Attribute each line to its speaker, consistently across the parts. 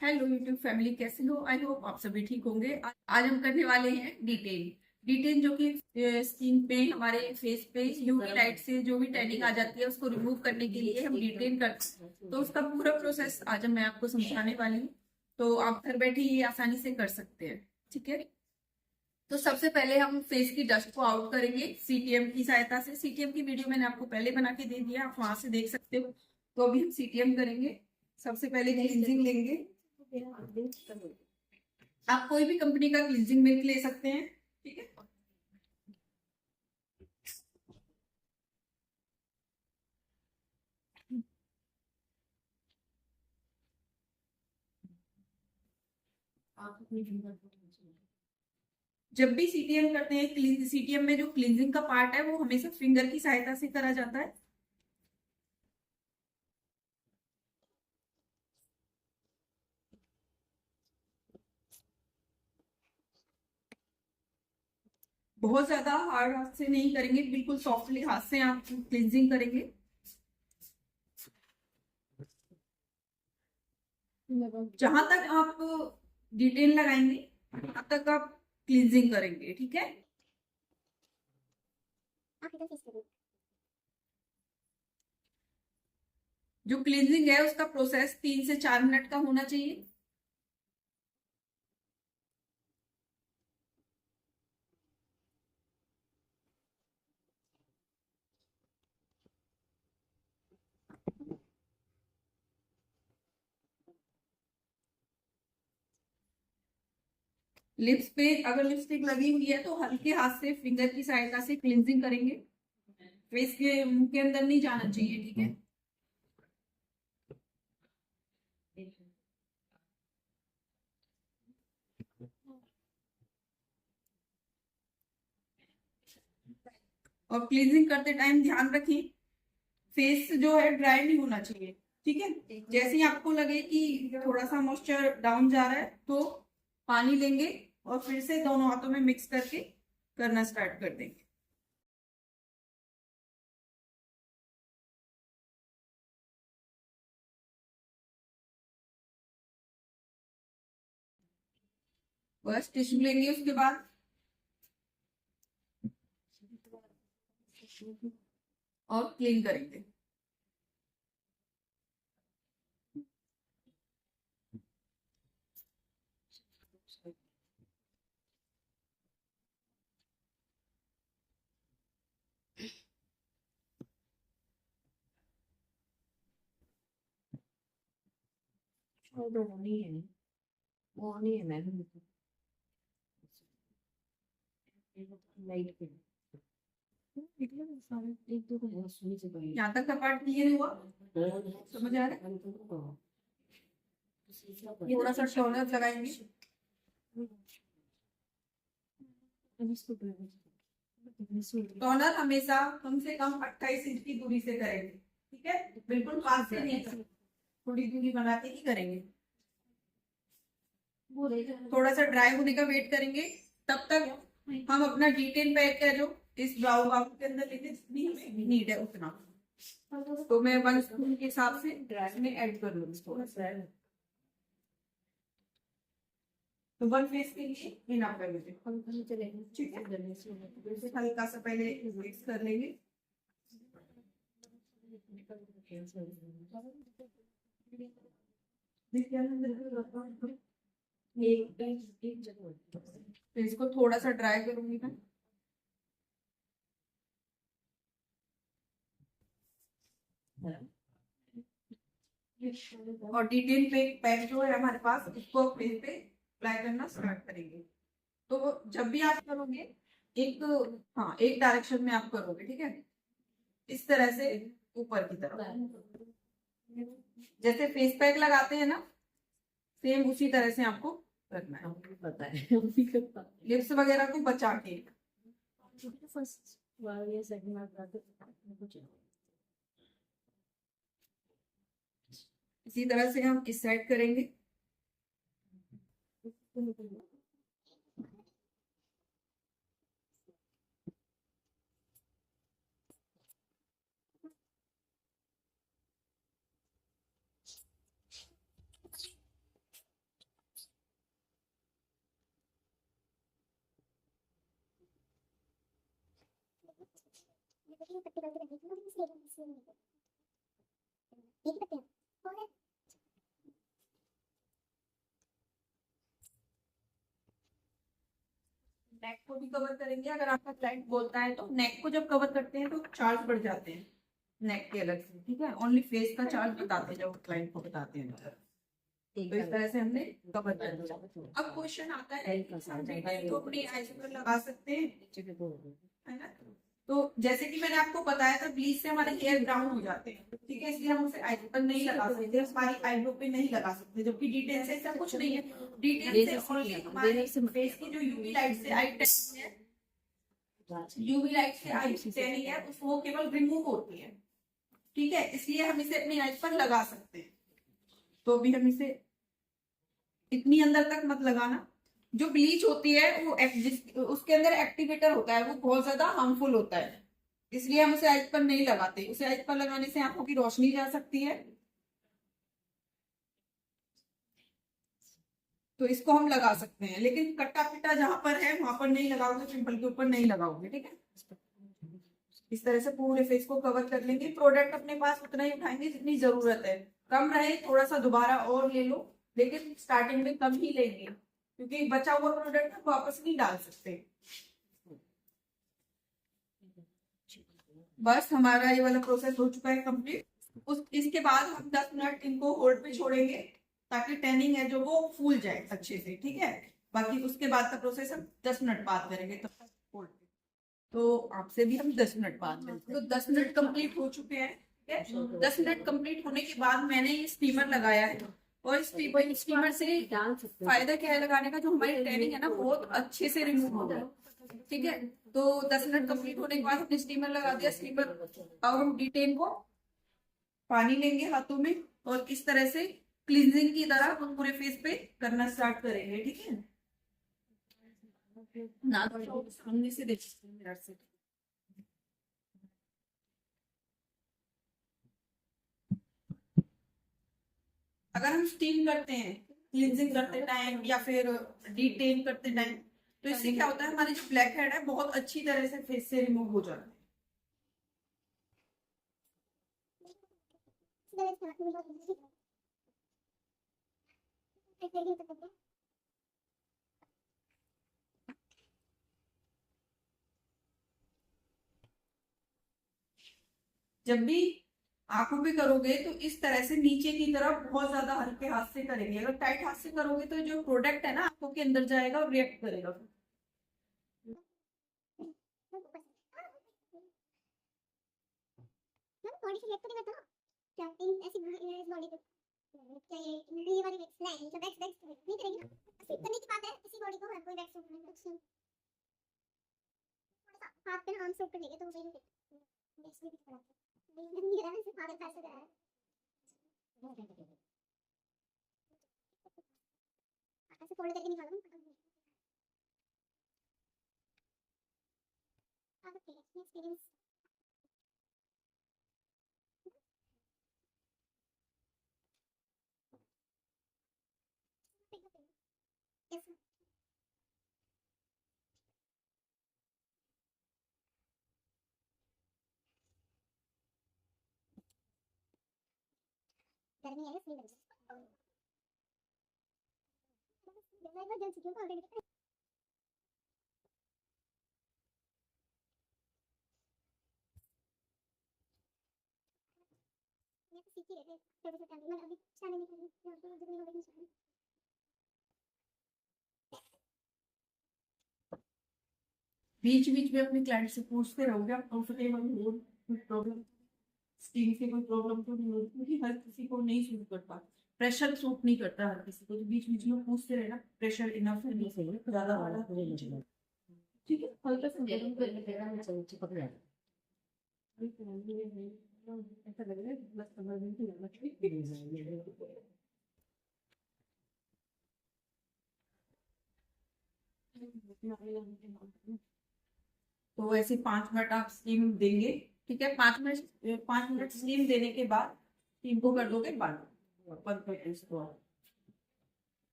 Speaker 1: Hello YouTube family, कैसे हो? I hope आप सभी ठीक होंगे। आज हम करने वाले हैं डिटेन। डिटेन जो कि स्किन पे, हमारे फेस पे यूवी लाइट से जो भी टैनिंग आ जाती है उसको रिमूव करने के लिए हम डिटेन करते हैं। तो उसका पूरा प्रोसेस आज मैं आपको समझाने वाली हूँ। तो आप घर बैठे ये आसानी से कर सकते हैं। ठीक है, तो सबसे पहले हम फेस की डस्ट को आउट करेंगे सीटीएम की सहायता से। सीटीएम की वीडियो मैंने आपको पहले बना के दे दिया, आप वहां से देख सकते हो। तो अभी हम सीटीएम करेंगे। सबसे पहले क्लींजिंग लेंगे। आप कोई भी कंपनी का क्लींजिंग मिल्क ले सकते हैं। ठीक है, जब भी सीटीएम करते हैं, सीटीएम में जो क्लींजिंग का पार्ट है वो हमेशा फिंगर की सहायता से करा जाता है। बहुत ज्यादा हार्ड हाथ से नहीं करेंगे, बिल्कुल सॉफ्टली हाथ से आप क्लींजिंग करेंगे। जहां तक आप डिटेल लगाएंगे तब तक आप क्लींजिंग करेंगे। ठीक है, जो क्लींजिंग है उसका प्रोसेस 3 से 4 मिनट का होना चाहिए। लिप्स पे अगर लिपस्टिक लगी हुई है तो हल्के हाथ से फिंगर की सहायता से क्लींजिंग करेंगे। फेस के मुंह के अंदर नहीं जाना चाहिए। ठीक है, और क्लींजिंग करते टाइम ध्यान रखें फेस जो है ड्राई नहीं होना चाहिए। ठीक है, जैसे ही आपको लगे कि थोड़ा सा मॉइस्चर डाउन जा रहा है तो पानी लेंगे और फिर से दोनों हाथों में मिक्स करके करना स्टार्ट कर देंगे। बस टिश्यू लेंगे, उसके बाद और क्लीन करेंगे।
Speaker 2: वो नहीं है, वो नहीं है मैम। लाइट पे एक दो को सुनी से गई।
Speaker 1: यहाँ तक का पार्ट क्लियर हुआ? समझ आ रहा है? थोड़ा सा शोल्डर लगाएंगे। टोनर हमेशा कम से कम 28 इंच की दूरी से करेंगे। ठीक है, बिल्कुल पास से नहीं करेंगे, थोड़ी दूरी बना के ही करेंगे। थोड़ा सा ड्राई होने का वेट करेंगे। तब तक हम अपना डिटेल पैक है जो इस ब्राउन बाउल के अंदर लेते, जितनी हमें नीड है उतना। तो मैं 1 स्पून के हिसाब से ड्राई में ऐड कर लूंगी थोड़ा सा। तो 1 फेस के लिए इनफ कर लीजिए। ठीक है, जैसे हल्का सा पहले मिक्स कर लेंगे। तो इसको थोड़ा सा ड्राई करूंगी मैं। और डिटेल पे पैक जो है हमारे पास, उसको फेस पे अप्लाई करना स्टार्ट करेंगे। तो जब भी आप करोगे एक, हाँ, एक डायरेक्शन में आप करोगे। ठीक है, इस तरह से ऊपर की तरफ, जैसे फेस पैक लगाते हैं ना, सेम उसी तरह से आपको करना है।
Speaker 2: पता है
Speaker 1: लिप्स वगैरह को बचा के।
Speaker 2: फर्स्ट बार ये सेकंड बार कुछ
Speaker 1: इसी तरह से हम इस साइड करेंगे। नेक को भी कवर करेंगे। अगर आपका क्लाइंट बोलता है तो नेक को जब कवर करते हैं तो चार्ज बढ़ जाते हैं नेक के अलग से, ठीक है। ओनली फेस का चार्ज बताते हैं जब क्लाइंट को बताते हैं तो इस तरह से हमने कवर कर दिया। अब क्वेश्चन आता है तो अपनी आईज पर लगा सकते हैं, है ना। तो जैसे कि मैंने आपको बताया था ब्लीच से हमारे हेयर ब्राउन हो जाते हैं, ठीक है, इसलिए हम उसे आई पर नहीं लगा सकते, हमारी आईब्रो पे नहीं लगा सकते। जबकि डिटेल से ऐसा कुछ नहीं है, डिटेल से ओनली हमारे फेस की जो यूवी लाइट से आई टैनिंग है, यूवी लाइट से आई टैनिंग है वो केवल रिमूव होती है, ठीक है, इसलिए हम इसे अपनी आईज पर लगा सकते हैं। तो अभी हम इसे इतनी अंदर तक मत लगाना। जो ब्लीच होती है वो उसके अंदर एक्टिवेटर होता है, वो बहुत ज्यादा हार्मफुल होता है, इसलिए हम उसे आइज पर नहीं लगाते। उसे आइज पर लगाने से आंखों की रोशनी जा सकती है, तो इसको हम लगा सकते हैं। लेकिन कट्टा पिट्टा जहां पर है वहां पर नहीं लगाओगे, पिंपल के ऊपर नहीं लगाओगे, ठीक है। इस तरह से पूरे फेस को कवर कर लेंगे। प्रोडक्ट अपने पास उतना ही उठाएंगे जितनी जरूरत है, कम रहे थोड़ा सा दोबारा और ले लो, लेकिन स्टार्टिंग में कम ही लेंगे क्योंकि बचा हुआ प्रोडक्ट वापस नहीं डाल सकते। बस हमारा ये वाला प्रोसेस हो चुका है कंप्लीट। इसके बाद हम 10 मिनट इनको होल्ड पे छोड़ेंगे ताकि टैनिंग है जो वो फूल जाए अच्छे से, ठीक है। बाकी उसके बाद का प्रोसेस हम 10 मिनट बाद करेंगे, तब तक होल्ड पे। तो आपसे भी हम 10 मिनट बाद मिलते हैं। तो 10 मिनट कंप्लीट हो चुके हैं, ठीक है। 10 मिनट कंप्लीट होने के बाद मैंने ये स्टीमर लगाया है, और स्टीमर से फायदा क्या है लगाने का, जो हमारी टैनिंग है ना बहुत अच्छे से रिमूव हो जाए, ठीक है। तो 10 मिनट कंप्लीट होने के बाद हमने स्टीमर लगा दिया। स्टीमर अब हम डिटेन को पानी लेंगे हाथों में और इस तरह से क्लींजिंग की तरह हम पूरे फेस पे करना स्टार्ट करेंगे, ठीक है ना। सामने से देख सकते हैं मिरर से। अगर हम स्टीम करते हैं क्लींजिंग करते टाइम या फिर डिटेन करते टाइम, तो इससे क्या होता है हमारी जो ब्लैक हेड है बहुत अच्छी तरह से फेस से रिमूव हो जाता है। जब भी आंखों पे करोगे तो इस तरह से नीचे की तरफ बहुत ज्यादा हल्के हाथ से करेंगे। अगर टाइट हाथ से करोगे तो जो प्रोडक्ट है ना आंखों के अंदर जाएगा और रिएक्ट करेगा। बॉडी से रिएक्ट करेगा तो क्या ऐसी बॉडी पे क्या ये वाली नहीं तो बैक्स नहीं करेगी ना। करने की बात है इसी बॉडी को हर कोई बैक्स थोड़ा सा हाथ पे आर्म से ऊपर लेके तो वही बैक्स भी दिख रहा है, नहीं दिख रहा है, सिर्फ हाथ पैसे कर रहा है। ऐसे फोल्ड करके निकालो ना। आप एक्सपीरियंस yes गर्मी है इसलिए लग रहा है। मैं एक बार जल चुकी हूँ ऑलरेडी। मैं तो सीख ही रहे थे छोटे छोटे मैं अभी चैनल नहीं कर रही। बीच बीच में अपने क्लाइंट से पूछते रहोगे आप कंफर्टेबल हो, कोई प्रॉब्लम स्किन से कोई प्रॉब्लम तो नहीं होती, क्योंकि हर किसी को नहीं सूट करता, प्रेशर सूट नहीं करता हर किसी को। तो बीच बीच में पूछते रहना प्रेशर इनफ है नहीं सही ज्यादा वाला, ठीक है। हल्का सा गर्म कर लेना पकड़ ऐसा लग रहा है बस 15 दिन की लगभग। तो ऐसे 5 मिनट आप स्टीम देंगे, ठीक है। 5 मिनट स्टीम देने के बाद स्टीम को कर दोगे बंद।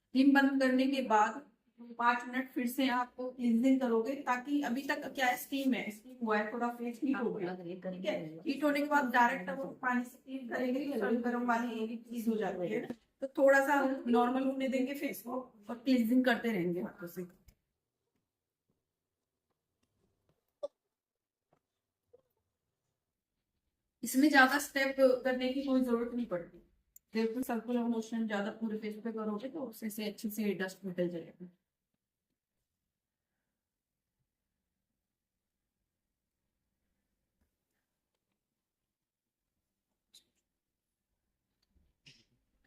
Speaker 1: स्टीम बंद करने के बाद 5 मिनट फिर से आप क्लींजिंग करोगे, ताकि अभी तक क्या है, स्टीम हुआ है, थोड़ा फेस हीट हो गया। ठीक है, हीट होने के बाद डायरेक्ट वो पानी से क्लीन करेंगे तो गर्म वाली चीज हो जाती है, तो थोड़ा सा नॉर्मल होने देंगे फेस को और क्लींजिंग करते रहेंगे हाथों से। इसमें ज्यादा स्टेप करने की कोई जरूरत नहीं पड़ती, सिर्फ सर्कुलर मोशन ज्यादा पूरे फेस पे करोगे तो उससे से अच्छे से डस्ट निकल जाएगा।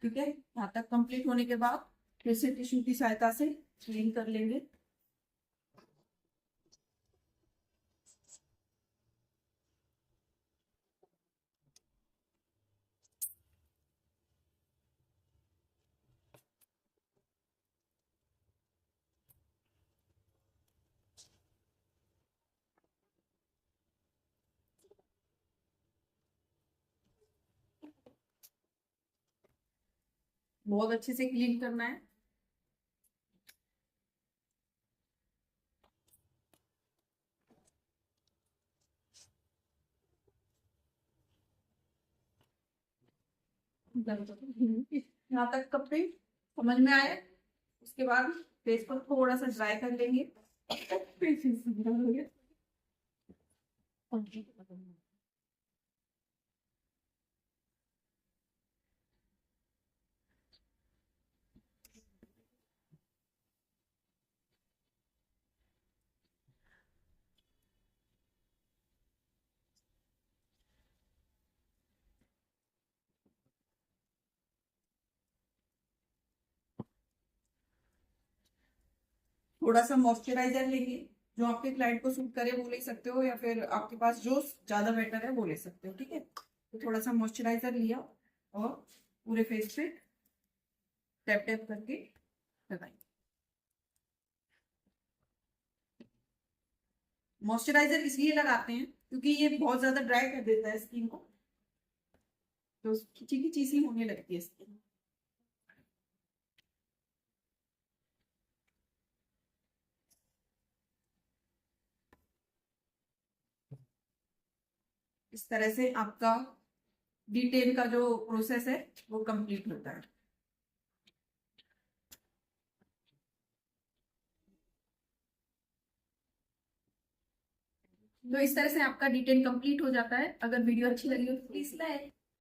Speaker 1: ठीक है, यहाँ तक कंप्लीट होने के बाद फिर से टिश्यू की सहायता से क्लीन कर लेंगे। बहुत अच्छे से क्लीन करना है। यहाँ तक कपड़े समझ में आए, उसके बाद फेस को थोड़ा सा ड्राई कर लेंगे। थोड़ा सा मॉइस्चराइजर लेंगे, जो आपके क्लाइंट को सूट करे वो ले सकते हो, या फिर आपके पास जो ज्यादा बेटर है वो ले सकते हो। ठीक है, तो थोड़ा सा मॉइस्चराइजर लिया और पूरे फेस पे टैप टैप करके लगाएंगे। मॉइस्चराइजर इसलिए लगाते हैं क्योंकि ये बहुत ज्यादा ड्राई कर देता है स्किन को, तो खिंची खिंची सी होने लगती है स्किन। इस तरह से आपका डिटेल का जो प्रोसेस है वो कंप्लीट होता है। तो इस तरह से आपका डिटेल कंप्लीट हो जाता है। अगर वीडियो अच्छी लगी हो तो प्लीज लाइक